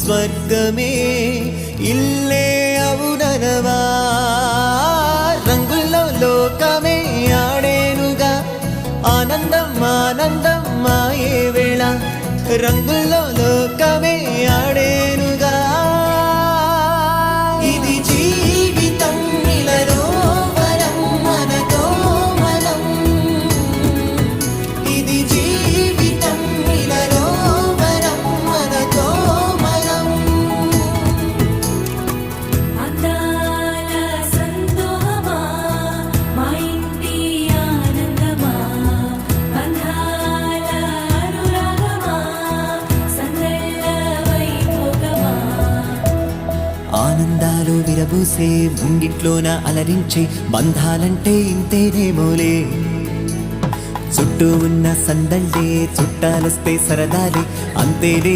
స్వర్గమే ఇల్లే అవుననవా రంగుల్లో లోకమే ఆడేనుగా ఆనందం ఆనందం మాయే వేళ రంగుల్లో లోకమే ఆడేనుగా ఇది జీవితం ఇలలో వరం మనతో మనం ఇది జీవితం ఇలలో వరం మనతో మనం అందాల సంతోషమా మా ఇంటి ఆనందమా బంధాల అనురాగమా సందళ్ళ వైభోగమా ఆనందాలు విరబూసే ముంగిట్లోన అలరించే బంధాలంటే ఇంతేనేమోలే చుట్టూ ఉన్న సందళ్ళే చుట్టాలొస్తే సరదాలే అంతేలే